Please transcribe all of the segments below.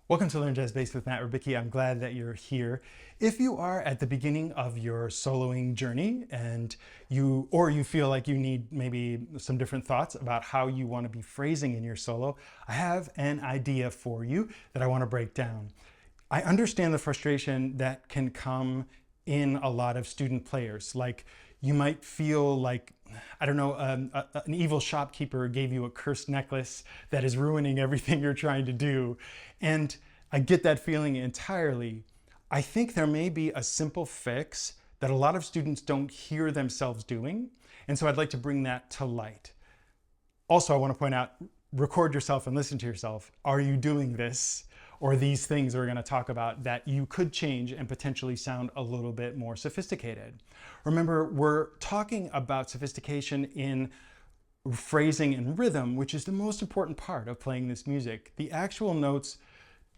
Welcome to Learn Jazz Bass with Matt Rubicki. I'm glad that you're here. If you are at the beginning of your soloing journey and you feel like you need maybe some different thoughts about how you want to be phrasing in your solo, I have an idea for you that I want to break down. I understand the frustration that can come in a lot of student players. Like you might feel like, I don't know, an evil shopkeeper gave you a cursed necklace that is ruining everything you're trying to do. And I get that feeling entirely. I think there may be a simple fix that a lot of students don't hear themselves doing. And so I'd like to bring that to light. Also, I want to point out, record yourself and listen to yourself. Are you doing this? Or these things we're going to talk about that you could change and potentially sound a little bit more sophisticated. Remember, we're talking about sophistication in phrasing and rhythm, which is the most important part of playing this music. The actual notes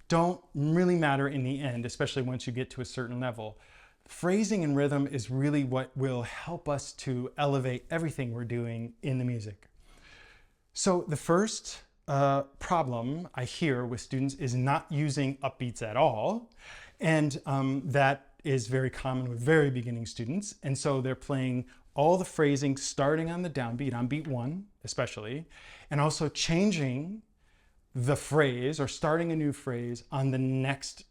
don't really matter in the end, especially once you get to a certain level. Phrasing and rhythm is really what will help us to elevate everything we're doing in the music. So the first problem I hear with students is not using upbeats at all. And that is very common with very beginning students. And so they're playing all the phrasing starting on the downbeat, on beat 1 especially, and also changing the phrase or starting a new phrase on the next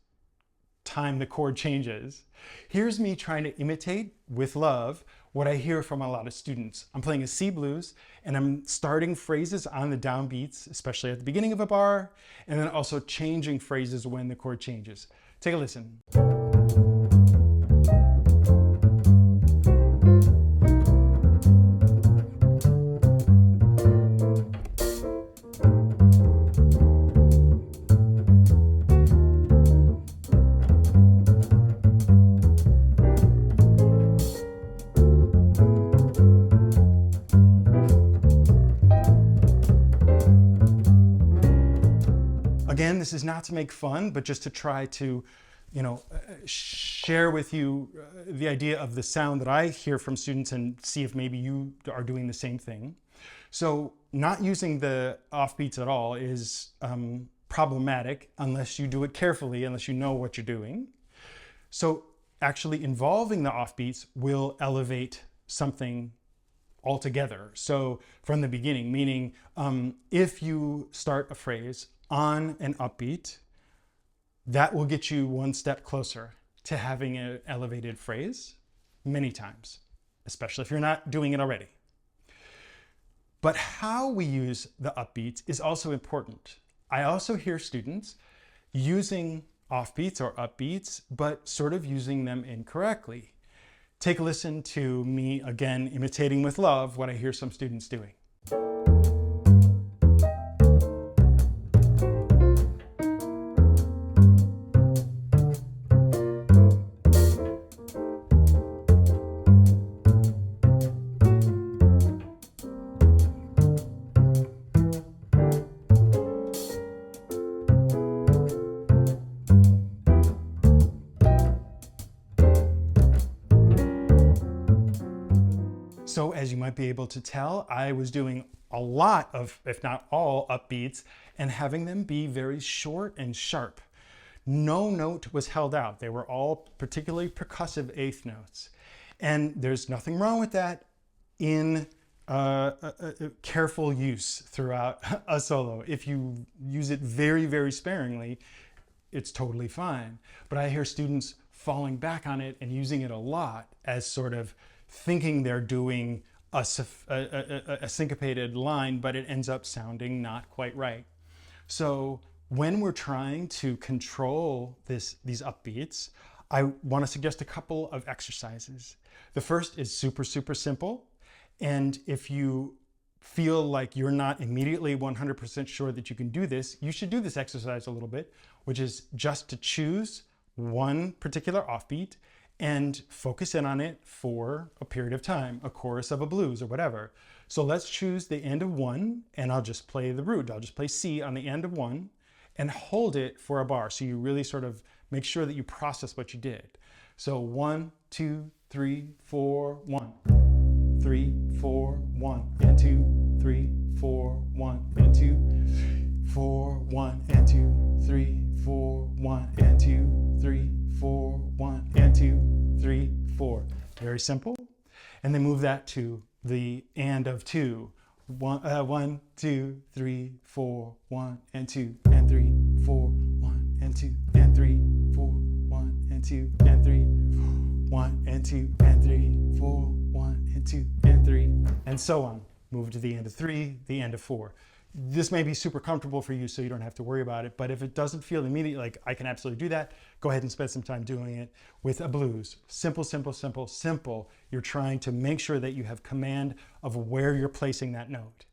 time the chord changes. Here's me trying to imitate with love what I hear from a lot of students. I'm playing a C blues and I'm starting phrases on the downbeats, especially at the beginning of a bar, and then also changing phrases when the chord changes. Take a listen. Again, this is not to make fun, but just to try to, share with you the idea of the sound that I hear from students and see if maybe you are doing the same thing. So not using the offbeats at all is problematic unless you do it carefully, unless you know what you're doing. So actually involving the offbeats will elevate something altogether. So from the beginning, meaning if you start a phrase on an upbeat, that will get you one step closer to having an elevated phrase many times, especially if you're not doing it already. But how we use the upbeats is also important. I also hear students using offbeats or upbeats, but sort of using them incorrectly. Take a listen to me again, imitating with love what I hear some students doing. So as you might be able to tell, I was doing a lot of, if not all, upbeats and having them be very short and sharp. No note was held out. They were all particularly percussive eighth notes. And there's nothing wrong with that in careful use throughout a solo. If you use it very, very sparingly, it's totally fine. But I hear students falling back on it and using it a lot as sort of thinking they're doing a syncopated line, but it ends up sounding not quite right. So when we're trying to control these upbeats, I want to suggest a couple of exercises. The first is super, super simple. And if you feel like you're not immediately 100% sure that you can do this, you should do this exercise a little bit, which is just to choose one particular offbeat and focus in on it for a period of time, a chorus of a blues or whatever. So let's choose the end of 1, and I'll just play the root. I'll just play C on the end of 1 and hold it for a bar. So you really sort of make sure that you process what you did. So 1, 2, 3, 4, 1, 3, 4, 1, and 2, 3, 4, 1, and 2, 4, 1, and 2, 3, 4, very simple. And then move that to the and of two. 1, 2, 3, 4, 1 and 2 and 3, 4, 1 and 2 and 3, 4, 1 and 2 and 3, 1 and 2 and 3, 4, 1 and 2 and 3, and so on. Move to the end of 3, the end of 4. This may be super comfortable for you, so you don't have to worry about it, but if it doesn't feel immediately like I can absolutely do that, go ahead and spend some time doing it with a blues. Simple, simple, simple, simple. You're trying to make sure that you have command of where you're placing that note.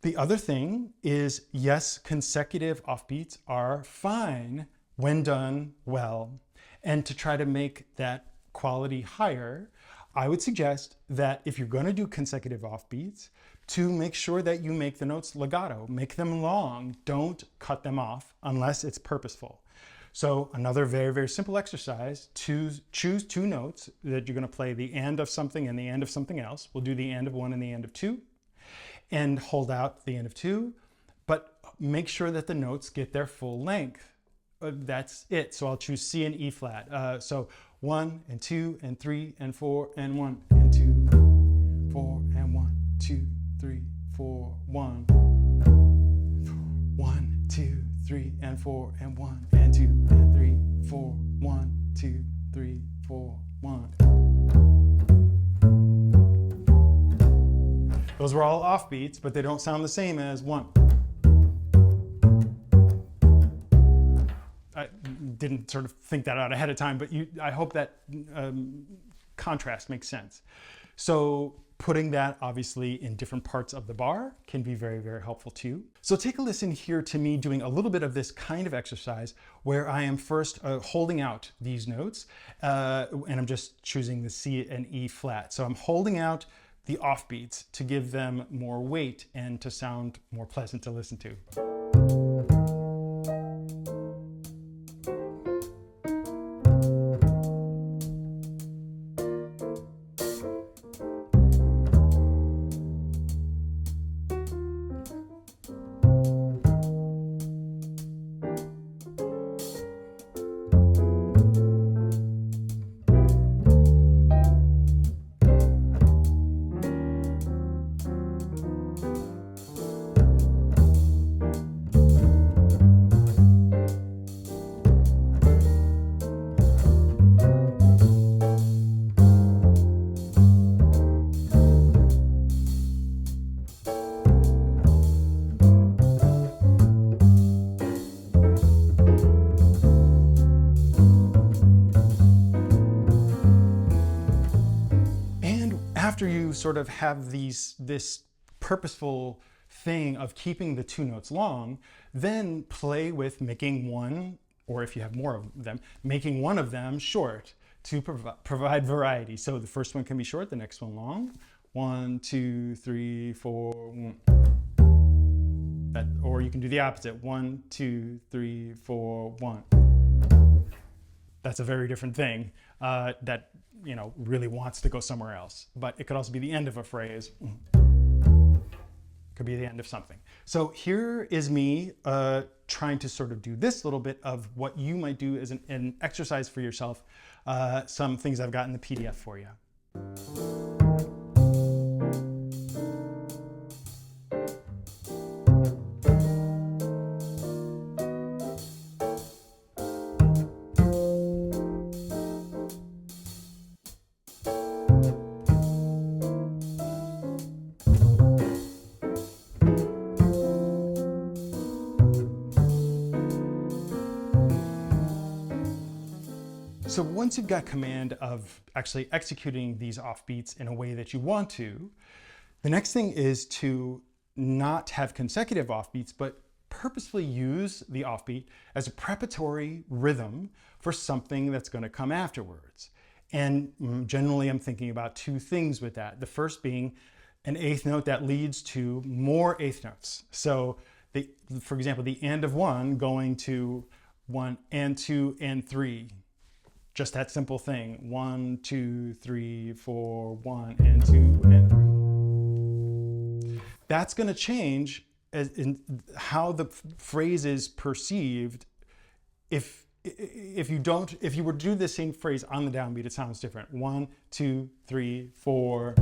The other thing is, yes, consecutive offbeats are fine when done well, and to try to make that quality higher, I would suggest that if you're going to do consecutive offbeats, to make sure that you make the notes legato, make them long, don't cut them off unless it's purposeful. So another very, very simple exercise, choose 2 notes that you're going to play the and of something and the end of something else. We'll do the and of 1 and the end of 2, and hold out the end of 2, but make sure that the notes get their full length. That's it. So I'll choose C and E flat. So 1 and 2 and 3 and 4 and 1 and 2, 4 and 1, 2, 3, 4, 1, 1, 2, 3 and 4 and 1 and 2 and 3, 4, 1, 2, 3, 4, 1. Those were all offbeats, but they don't sound the same as 1. I didn't sort of think that out ahead of time, but I hope that contrast makes sense. So putting that obviously in different parts of the bar can be very, very helpful too. So take a listen here to me doing a little bit of this kind of exercise where I am first holding out these notes and I'm just choosing the C and E flat. So I'm holding out the offbeats to give them more weight and to sound more pleasant to listen to. After you sort of have this purposeful thing of keeping the 2 notes long, then play with making one, or if you have more of them, making one of them short to provide variety. So the first one can be short, the next one long. 1, 2, 3, 4, 1. Or you can do the opposite. 1, 2, 3, 4, 1. That's a very different thing that really wants to go somewhere else. But it could also be the end of a phrase. Could be the end of something. So here is me trying to sort of do this little bit of what you might do as an exercise for yourself. Some things I've got in the PDF for you. So once you've got command of actually executing these offbeats in a way that you want to, the next thing is to not have consecutive offbeats, but purposefully use the offbeat as a preparatory rhythm for something that's going to come afterwards. And generally I'm thinking about 2 things with that. The first being an 8th note that leads to more 8th notes. So for example, the and of 1 going to 1 and 2 and 3. Just that simple thing. 1, 2, 3, 4, 1 and 2 and 3. That's going to change in how the phrase is perceived if if you were to do the same phrase on the downbeat, it sounds different. 1, 2, 3, 4.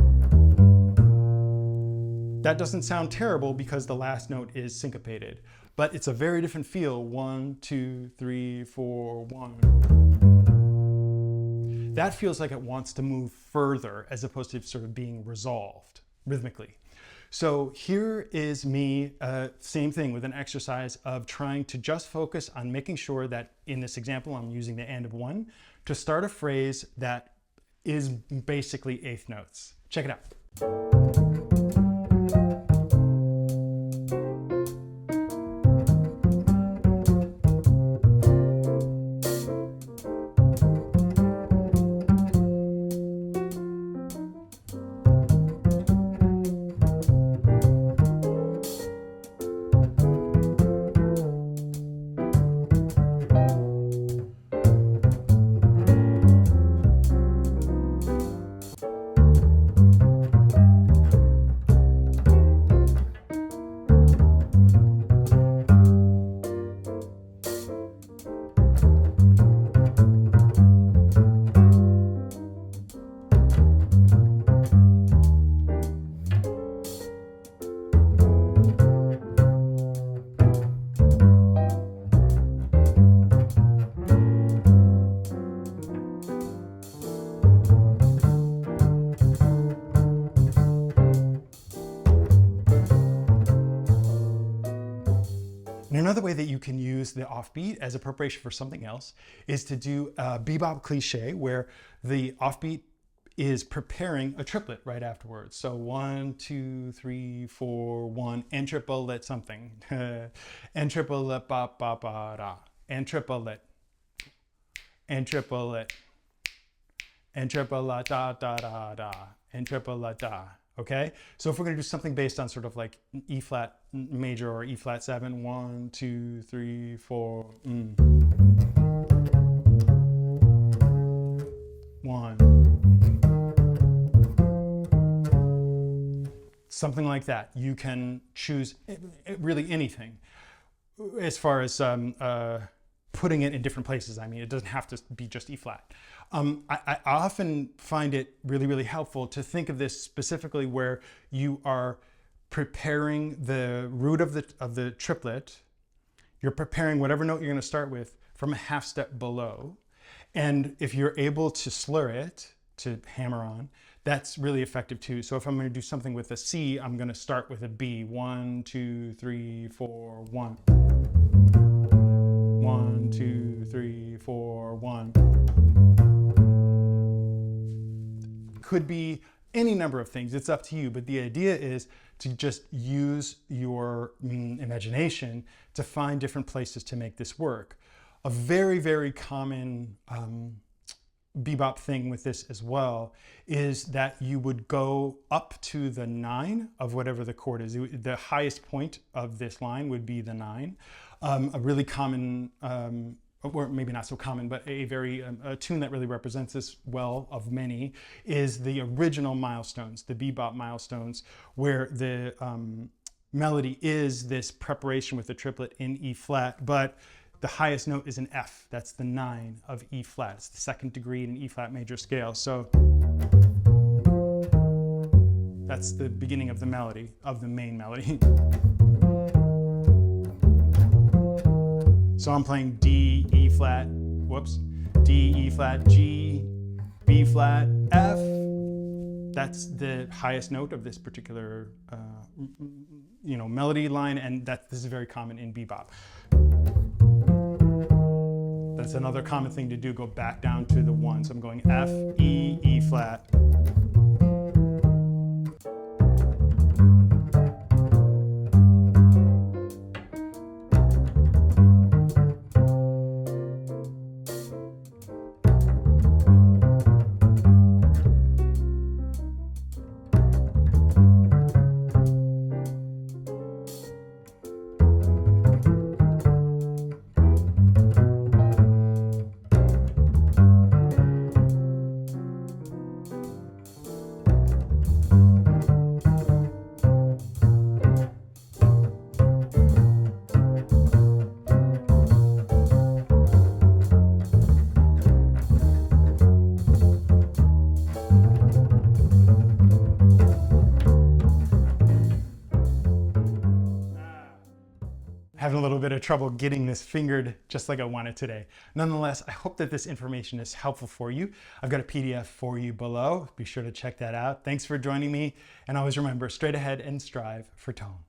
That doesn't sound terrible because the last note is syncopated, but it's a very different feel. 1, 2, 3, 4, 1. That feels like it wants to move further as opposed to sort of being resolved rhythmically. So here is me, same thing with an exercise of trying to just focus on making sure that in this example, I'm using the end of 1 to start a phrase that is basically eighth notes. Check it out. And another way that you can use the offbeat as a preparation for something else is to do a bebop cliche where the offbeat is preparing a triplet right afterwards. So 1, 2, 3, 4, 1, and triplet something. And triplet ba ba ba da. And triplet. And triplet. And triplet da da da da. And triplet da. Okay, so if we're going to do something based on sort of like E flat major or E flat 7, 1, 2, 3, 4, 1. Something like that. You can choose really anything as far as putting it in different places. I mean, it doesn't have to be just E flat. I often find it really, really helpful to think of this specifically where you are preparing the root of the triplet. You're preparing whatever note you're going to start with from a half step below. And if you're able to slur it, to hammer on, that's really effective too. So if I'm going to do something with a C, I'm going to start with a B. 1, 2, 3, 4, 1. 1, 2, 3, 4, 1. Could be any number of things. It's up to you. But the idea is to just use your imagination to find different places to make this work. A very, very common bebop thing with this as well is that you would go up to the 9 of whatever the chord is. The highest point of this line would be the 9. A really common, or maybe not so common, but a tune that really represents this well of many is the original milestones, the bebop milestones, where the melody is this preparation with the triplet in E flat, but the highest note is an F. That's the 9 of E flat. It's the 2nd degree in an E flat major scale. So that's the beginning of the melody, of the main melody. So I'm playing D, E flat, whoops, D, E flat, G, B flat, F. That's the highest note of this particular melody line, and this is very common in bebop. That's another common thing to do, go back down to the 1. So I'm going F, E, E flat. having a little bit of trouble getting this fingered just like I want it today. Nonetheless, I hope that this information is helpful for you. I've got a PDF for you below. Be sure to check that out. Thanks for joining me. And always remember, straight ahead and strive for tone.